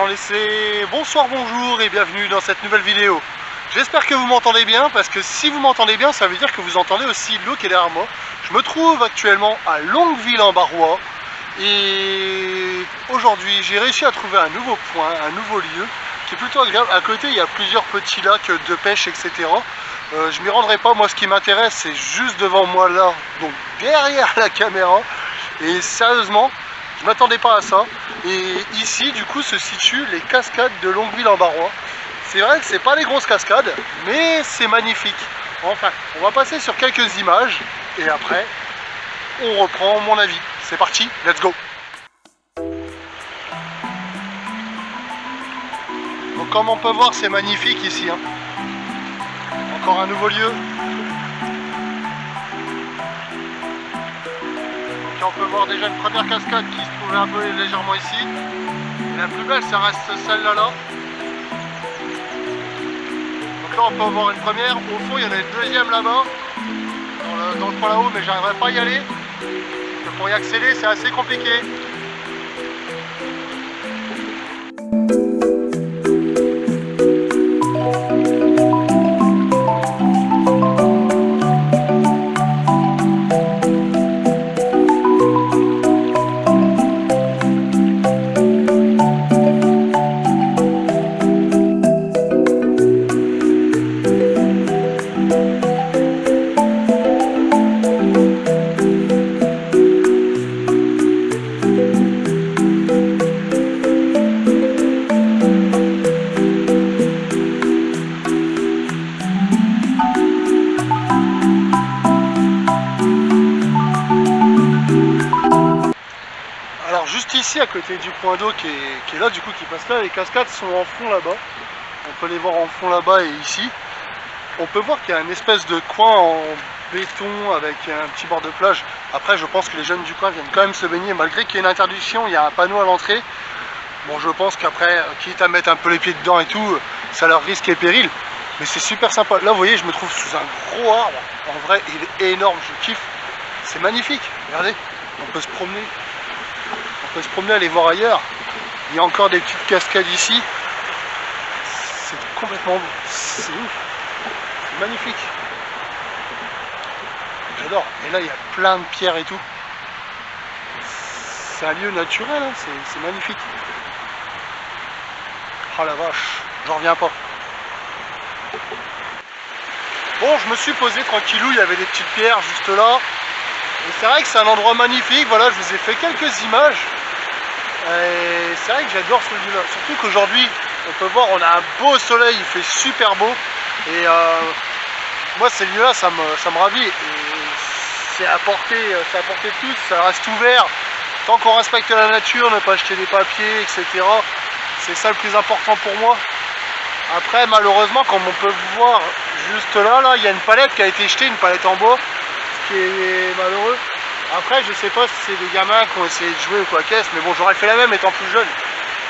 temps laissé. Bonsoir, bonjour et bienvenue dans cette nouvelle vidéo. J'espère que vous m'entendez bien, parce que si vous m'entendez bien, ça veut dire que vous entendez aussi l'eau qui est derrière moi. Je me trouve actuellement à Longueville-en-Barrois et aujourd'hui j'ai réussi à trouver un nouveau point, un nouveau lieu qui est plutôt agréable. À côté il y a plusieurs petits lacs de pêche, etc. Je m'y rendrai pas, moi ce qui m'intéresse c'est juste devant moi là, donc derrière la caméra. Et sérieusement, je m'attendais pas à ça. Et ici du coup se situent les cascades de Longueville-en-Barrois. C'est vrai que c'est pas des grosses cascades, mais c'est magnifique. Enfin, on va passer sur quelques images et après on reprend mon avis. C'est parti, let's go. Donc comme on peut voir, c'est magnifique ici, hein. Encore un nouveau lieu. Donc on peut voir déjà une première cascade qui se trouvait un peu légèrement ici. Et la plus belle, ça reste celle-là là. Donc là on peut voir une première. Au fond il y en a une deuxième là-bas, dans le coin là-haut, mais j'arriverai pas à y aller. Pour y accéder c'est assez compliqué. Juste ici à côté du point d'eau qui est là, du coup qui passe là, les cascades sont en fond là-bas. On peut les voir en fond là-bas et ici. On peut voir qu'il y a une espèce de coin en béton avec un petit bord de plage. Après je pense que les jeunes du coin viennent quand même se baigner malgré qu'il y ait une interdiction, il y a un panneau à l'entrée. Bon, je pense qu'après, quitte à mettre un peu les pieds dedans et tout, ça leur risque et péril. Mais c'est super sympa. Là vous voyez, je me trouve sous un gros arbre. En vrai il est énorme, je kiffe. C'est magnifique, regardez, on peut se promener. On peut se promener, aller voir ailleurs. Il y a encore des petites cascades ici. C'est complètement beau. C'est ouf. C'est magnifique. J'adore. Et là, il y a plein de pierres et tout. C'est un lieu naturel, hein. C'est magnifique. Oh la vache, j'en reviens pas. Bon, je me suis posé tranquillou, il y avait des petites pierres juste là. Et c'est vrai que c'est un endroit magnifique. Voilà, je vous ai fait quelques images. Et c'est vrai que j'adore ce lieu là, surtout qu'aujourd'hui on peut voir, on a un beau soleil, il fait super beau et moi ces lieux là ça me ravit et c'est à portée de tous, ça reste ouvert tant qu'on respecte la nature, ne pas acheter des papiers, etc. C'est ça le plus important pour moi. Après malheureusement, comme on peut voir juste là il y a une palette qui a été jetée, une palette en bois, ce qui est malheureux. Après, je sais pas si c'est des gamins qui ont essayé de jouer ou quoi qu'est-ce, mais bon, j'aurais fait la même étant plus jeune.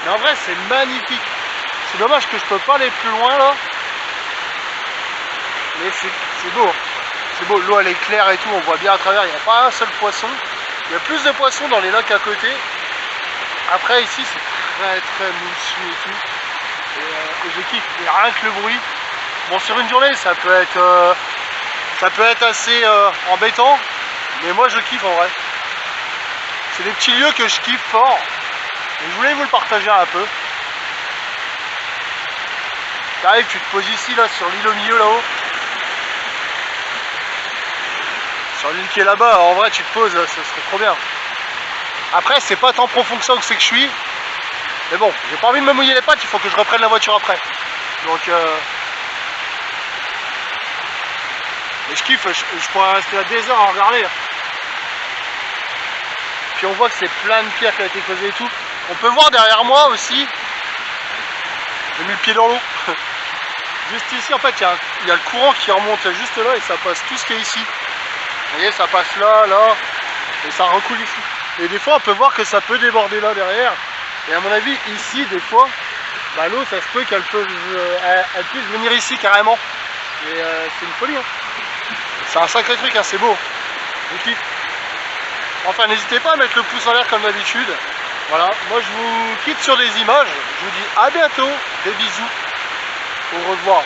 Mais en vrai, c'est magnifique. C'est dommage que je peux pas aller plus loin là. Mais c'est beau. C'est beau, l'eau elle est claire et tout, on voit bien à travers, il n'y a pas un seul poisson. Il y a plus de poissons dans les lacs à côté. Après, ici, c'est très moussu et tout. Et je kiffe, et rien que le bruit. Bon, sur une journée, ça peut être assez embêtant. Mais moi je kiffe en vrai. C'est des petits lieux que je kiffe fort. Et je voulais vous le partager un peu. Tu arrives, tu te poses ici là sur l'île au milieu là-haut. Sur l'île qui est là-bas, en vrai tu te poses, ça serait trop bien. Après c'est pas tant profond que ça où c'est que je suis. Mais bon, j'ai pas envie de me mouiller les pattes, il faut que je reprenne la voiture après. Donc mais je kiffe, je pourrais rester là des heures à regarder. Puis on voit que c'est plein de pierres qui ont été posées et tout. On peut voir derrière moi aussi. J'ai mis le pied dans l'eau. Juste ici en fait il y a le courant qui remonte juste là et ça passe tout ce qui est ici. Vous voyez, ça passe là, là, et ça recoule ici. Et des fois on peut voir que ça peut déborder là derrière. Et à mon avis ici des fois, bah, l'eau ça se peut qu'elle puisse venir ici carrément. Et c'est une folie, hein. C'est un sacré truc, hein, c'est beau. Je kiffe. Enfin, n'hésitez pas à mettre le pouce en l'air comme d'habitude. Voilà, moi je vous quitte sur des images. Je vous dis à bientôt, des bisous, au revoir.